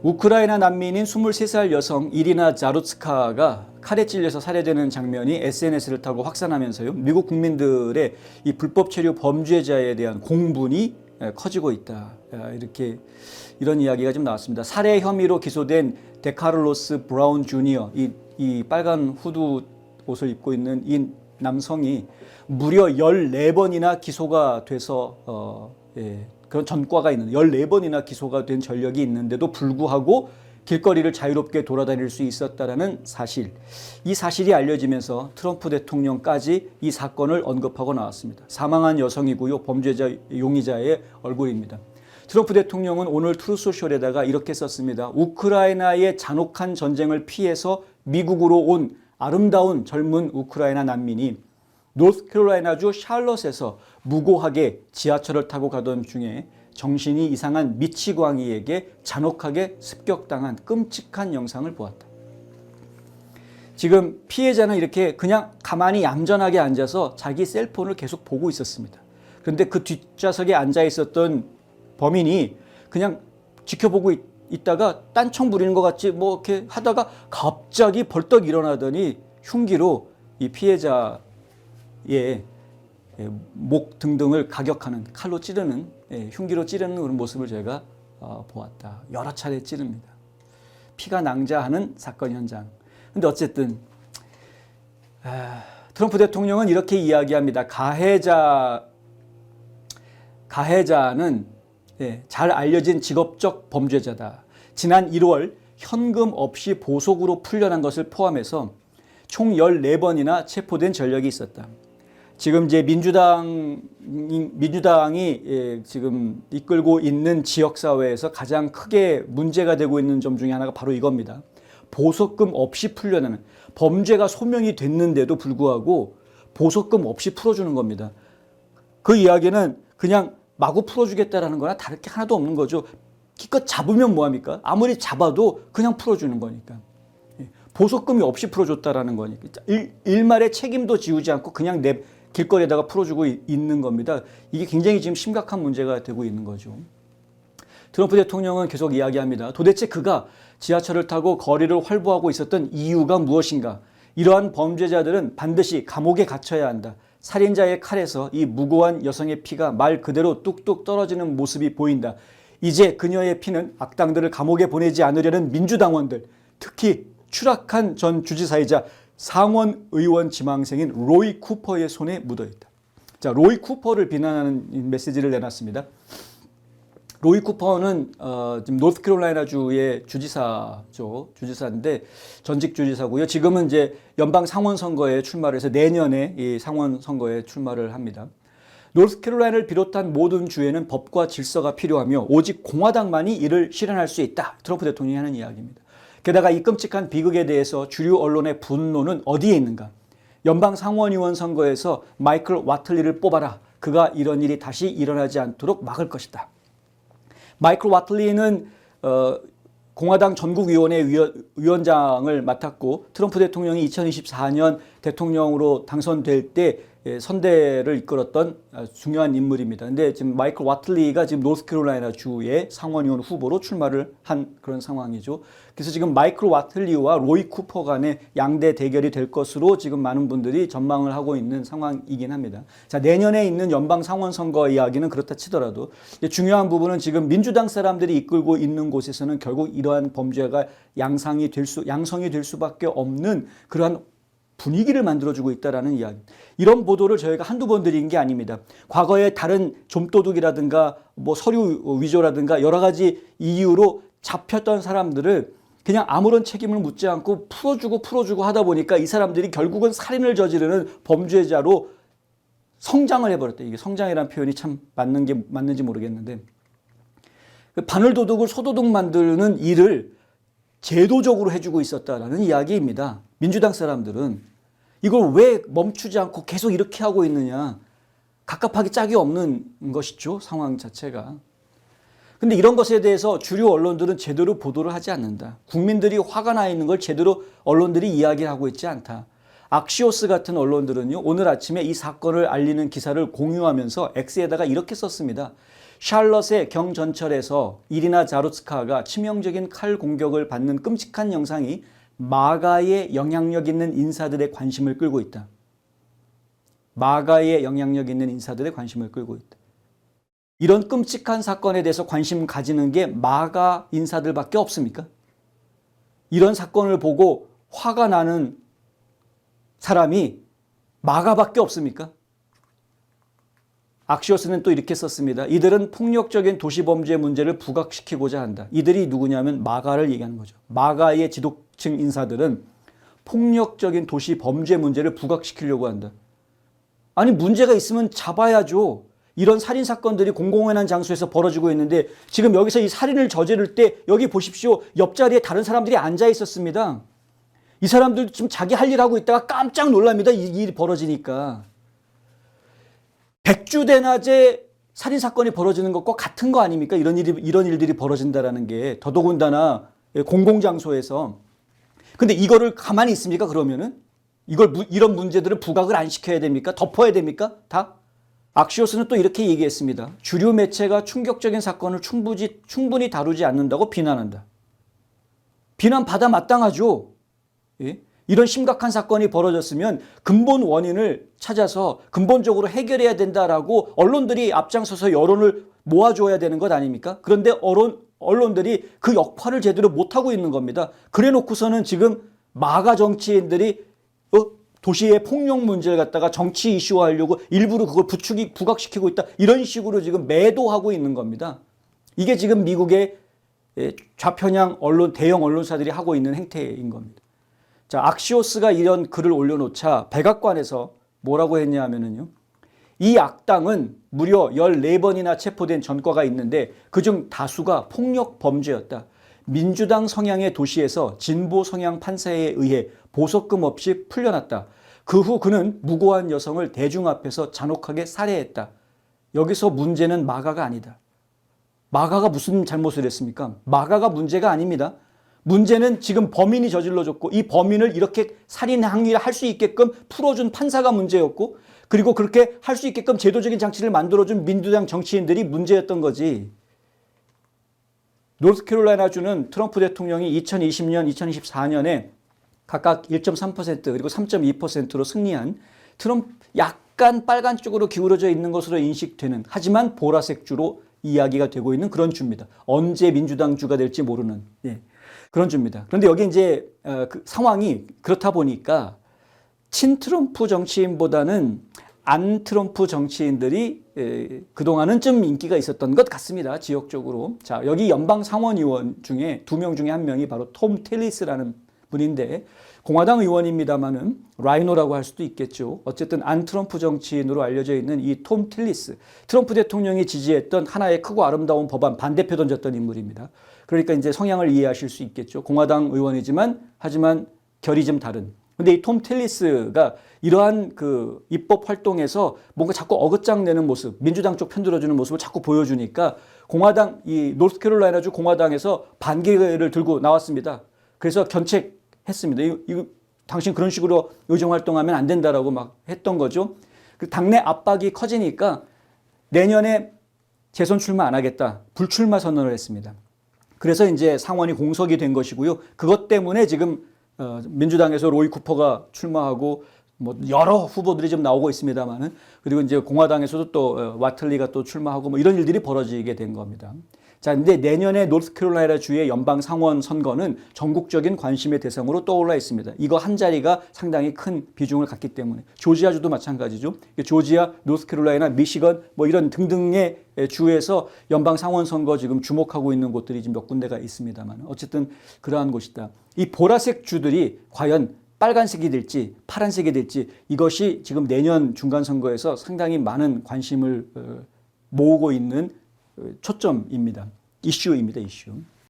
우크라이나 난민인 23살 여성 이리나 자루츠카가 칼에 찔려서 살해되는 장면이 SNS를 타고 확산하면서요. 미국 국민들의 이 불법 체류 범죄자에 대한 공분이 커지고 있다. 이런 이야기가 좀 나왔습니다. 살해 혐의로 기소된 데카를로스 브라운 주니어, 이 빨간 후드 옷을 입고 있는 이 남성이 무려 14번이나 기소가 돼서 그런 전과가 있는 14번이나 기소가 된 전력이 있는데도 불구하고 길거리를 자유롭게 돌아다닐 수 있었다라는 사실. 이 사실이 알려지면서 트럼프 대통령까지 이 사건을 언급하고 나왔습니다. 사망한 여성이고요. 범죄자 용의자의 얼굴입니다. 트럼프 대통령은 오늘 트루소셜에다가 이렇게 썼습니다. 우크라이나의 잔혹한 전쟁을 피해서 미국으로 온 아름다운 젊은 우크라이나 난민이 노스캐롤라이나주 샬럿에서 무고하게 지하철을 타고 가던 중에 정신이 이상한 미치광이에게 잔혹하게 습격당한 끔찍한 영상을 보았다. 지금 피해자는 이렇게 그냥 가만히 얌전하게 앉아서 자기 셀폰을 계속 보고 있었습니다. 그런데 그 뒷좌석에 앉아 있었던 범인이 그냥 지켜보고 있다가 딴청 부리는 것 같이 뭐 이렇게 하다가 갑자기 벌떡 일어나더니 흉기로 이 피해자의 목 등등을 가격하는 칼로 찌르는 흉기로 찌르는 그런 모습을 제가 보았다. 여러 차례 찌릅니다. 피가 낭자하는 사건 현장. 근데 어쨌든 트럼프 대통령은 이렇게 이야기합니다. 가해자는 잘 알려진 직업적 범죄자다. 지난 1월 현금 없이 보석으로 풀려난 것을 포함해서 총 14번이나 체포된 전력이 있었다. 지금 이제 민주당이 지금 이끌고 있는 지역사회에서 가장 크게 문제가 되고 있는 점 중에 하나가 바로 이겁니다. 보석금 없이 풀려나는, 범죄가 소명이 됐는데도 불구하고 보석금 없이 풀어주는 겁니다. 그 이야기는 그냥 마구 풀어주겠다라는 거나 다를 게 하나도 없는 거죠. 기껏 잡으면 뭐합니까? 아무리 잡아도 그냥 풀어주는 거니까. 보석금이 없이 풀어줬다라는 거니까. 일말의 책임도 지우지 않고 그냥 내 길거리에다가 풀어주고 있는 겁니다. 이게 굉장히 지금 심각한 문제가 되고 있는 거죠. 트럼프 대통령은 계속 이야기합니다. 도대체 그가 지하철을 타고 거리를 활보하고 있었던 이유가 무엇인가? 이러한 범죄자들은 반드시 감옥에 갇혀야 한다. 살인자의 칼에서 이 무고한 여성의 피가 말 그대로 뚝뚝 떨어지는 모습이 보인다. 이제 그녀의 피는 악당들을 감옥에 보내지 않으려는 민주당원들, 특히 추락한 전 주지사이자 상원 의원 지망생인 로이 쿠퍼의 손에 묻어있다. 자, 로이 쿠퍼를 비난하는 메시지를 내놨습니다. 로이 쿠퍼는 지금 노스캐롤라이나주의 주지사인데 전직 주지사고요. 지금은 이제 연방 상원 선거에 출마를 해서 내년에 이 상원 선거에 출마를 합니다. 노스캐롤라이나를 비롯한 모든 주에는 법과 질서가 필요하며 오직 공화당만이 이를 실현할 수 있다. 트럼프 대통령이 하는 이야기입니다. 게다가 이 끔찍한 비극에 대해서 주류 언론의 분노는 어디에 있는가? 연방 상원의원 선거에서 마이클 와틀리를 뽑아라. 그가 이런 일이 다시 일어나지 않도록 막을 것이다. 마이클 와틀리는 공화당 전국위원회 위원장을 맡았고 트럼프 대통령이 2024년 대통령으로 당선될 때 선대를 이끌었던 중요한 인물입니다. 근데 지금 마이클 와틀리가 지금 노스캐롤라이나 주의 상원의원 후보로 출마를 한 그런 상황이죠. 그래서 지금 마이클 와틀리와 로이 쿠퍼 간의 양대 대결이 될 것으로 지금 많은 분들이 전망을 하고 있는 상황이긴 합니다. 자, 내년에 있는 연방 상원 선거 이야기는 그렇다 치더라도 중요한 부분은 지금 민주당 사람들이 이끌고 있는 곳에서는 결국 이러한 범죄가 양성이 될 수밖에 없는 그러한 분위기를 만들어주고 있다는 이야기. 이런 보도를 저희가 한두 번 드린 게 아닙니다. 과거에 다른 좀도둑이라든가 뭐 서류 위조라든가 여러 가지 이유로 잡혔던 사람들을 그냥 아무런 책임을 묻지 않고 풀어주고 하다 보니까 이 사람들이 결국은 살인을 저지르는 범죄자로 성장을 해버렸다. 이게 성장이라는 표현이 참 맞는지 모르겠는데 바늘도둑을 소도둑 만드는 일을 제도적으로 해주고 있었다라는 이야기입니다. 민주당 사람들은 이걸 왜 멈추지 않고 계속 이렇게 하고 있느냐. 갑갑하기 짝이 없는 것이죠. 상황 자체가. 근데 이런 것에 대해서 주류 언론들은 제대로 보도를 하지 않는다. 국민들이 화가 나 있는 걸 제대로 언론들이 이야기를 하고 있지 않다. 악시오스 같은 언론들은요. 오늘 아침에 이 사건을 알리는 기사를 공유하면서 X에다가 이렇게 썼습니다. 샬럿의 경전철에서 이리나 자루츠카가 치명적인 칼 공격을 받는 끔찍한 영상이 마가의 영향력 있는 인사들의 관심을 끌고 있다. 마가의 영향력 있는 인사들의 관심을 끌고 있다. 이런 끔찍한 사건에 대해서 관심 가지는 게 마가 인사들밖에 없습니까? 이런 사건을 보고 화가 나는 사람이 마가밖에 없습니까? 악시오스는 또 이렇게 썼습니다. 이들은 폭력적인 도시범죄 문제를 부각시키고자 한다. 이들이 누구냐면 마가를 얘기하는 거죠. 마가의 지도층 인사들은 폭력적인 도시범죄 문제를 부각시키려고 한다. 아니 문제가 있으면 잡아야죠. 이런 살인사건들이 공공연한 장소에서 벌어지고 있는데 지금 여기서 이 살인을 저지를 때 여기 보십시오. 옆자리에 다른 사람들이 앉아 있었습니다. 이 사람들 지금 자기 할 일 하고 있다가 깜짝 놀랍니다. 이 일이 벌어지니까. 백주대낮에 살인사건이 벌어지는 것과 같은 거 아닙니까? 이런 일들이 벌어진다는 게 더더군다나 공공장소에서. 근데 이거를 가만히 있습니까? 그러면은? 이런 문제들을 부각을 안 시켜야 됩니까? 덮어야 됩니까? 다? 악시오스는 또 이렇게 얘기했습니다. 주류 매체가 충격적인 사건을 충분히 다루지 않는다고 비난한다. 비난받아 마땅하죠. 예? 이런 심각한 사건이 벌어졌으면 근본 원인을 찾아서 근본적으로 해결해야 된다라고 언론들이 앞장서서 여론을 모아줘야 되는 것 아닙니까? 그런데 언론들이 그 역할을 제대로 못하고 있는 겁니다. 그래 놓고서는 지금 마가 정치인들이 도시의 폭력 문제를 갖다가 정치 이슈화하려고 일부러 그걸 부각시키고 있다. 이런 식으로 지금 매도하고 있는 겁니다. 이게 지금 미국의 좌편향 대형 언론사들이 하고 있는 행태인 겁니다. 자, 악시오스가 이런 글을 올려놓자 백악관에서 뭐라고 했냐 하면은요. 이 악당은 무려 14번이나 체포된 전과가 있는데 그중 다수가 폭력 범죄였다. 민주당 성향의 도시에서 진보 성향 판사에 의해 보석금 없이 풀려났다. 그 후 그는 무고한 여성을 대중 앞에서 잔혹하게 살해했다. 여기서 문제는 마가가 아니다. 마가가 무슨 잘못을 했습니까? 마가가 문제가 아닙니다. 문제는 지금 범인이 저질러줬고 이 범인을 이렇게 살인 행위를 할 수 있게끔 풀어준 판사가 문제였고 그리고 그렇게 할 수 있게끔 제도적인 장치를 만들어준 민주당 정치인들이 문제였던 거지. 노스캐롤라이나주는 트럼프 대통령이 2020년, 2024년에 각각 1.3% 그리고 3.2%로 승리한 약간 빨간 쪽으로 기울어져 있는 것으로 인식되는 하지만 보라색 주로 이야기가 되고 있는 그런 주입니다. 언제 민주당 주가 될지 모르는 그런 주입니다. 그런데 여기 이제 그 상황이 그렇다 보니까 친트럼프 정치인보다는 안 트럼프 정치인들이 그동안은 좀 인기가 있었던 것 같습니다. 지역적으로. 자, 여기 연방 상원의원 중에 2명 중에 1명이 바로 톰 틸리스라는 분인데 공화당 의원입니다만은 라이노라고 할 수도 있겠죠. 어쨌든 안 트럼프 정치인으로 알려져 있는 이 톰 틸리스. 트럼프 대통령이 지지했던 하나의 크고 아름다운 법안 반대표 던졌던 인물입니다. 그러니까 이제 성향을 이해하실 수 있겠죠. 공화당 의원이지만 하지만 결이 좀 다른. 근데 이 톰 틸리스가 이러한 그 입법 활동에서 뭔가 자꾸 어긋장 내는 모습, 민주당 쪽 편들어주는 모습을 자꾸 보여주니까 이 노스캐롤라이나주 공화당에서 반기를 들고 나왔습니다. 그래서 견책했습니다. 이거 당신 그런 식으로 의정 활동하면 안 된다라고 막 했던 거죠. 그 당내 압박이 커지니까 내년에 재선 출마 안 하겠다. 불출마 선언을 했습니다. 그래서 이제 상원이 공석이 된 것이고요. 그것 때문에 지금 민주당에서 로이 쿠퍼가 출마하고 뭐 여러 후보들이 좀 나오고 있습니다만은 그리고 이제 공화당에서도 또 와틀리가 또 출마하고 뭐 이런 일들이 벌어지게 된 겁니다. 자, 근데 내년에 노스캐롤라이나 주의 연방 상원 선거는 전국적인 관심의 대상으로 떠올라 있습니다. 이거 한 자리가 상당히 큰 비중을 갖기 때문에 조지아주도 마찬가지죠. 조지아, 노스캐롤라이나, 미시건 뭐 이런 등등의 주에서 연방 상원 선거 지금 주목하고 있는 곳들이 지금 몇 군데가 있습니다만 어쨌든 그러한 곳이다. 이 보라색 주들이 과연 빨간색이 될지 파란색이 될지 이것이 지금 내년 중간 선거에서 상당히 많은 관심을 모으고 있는 초점입니다. 이슈입니다. 이슈.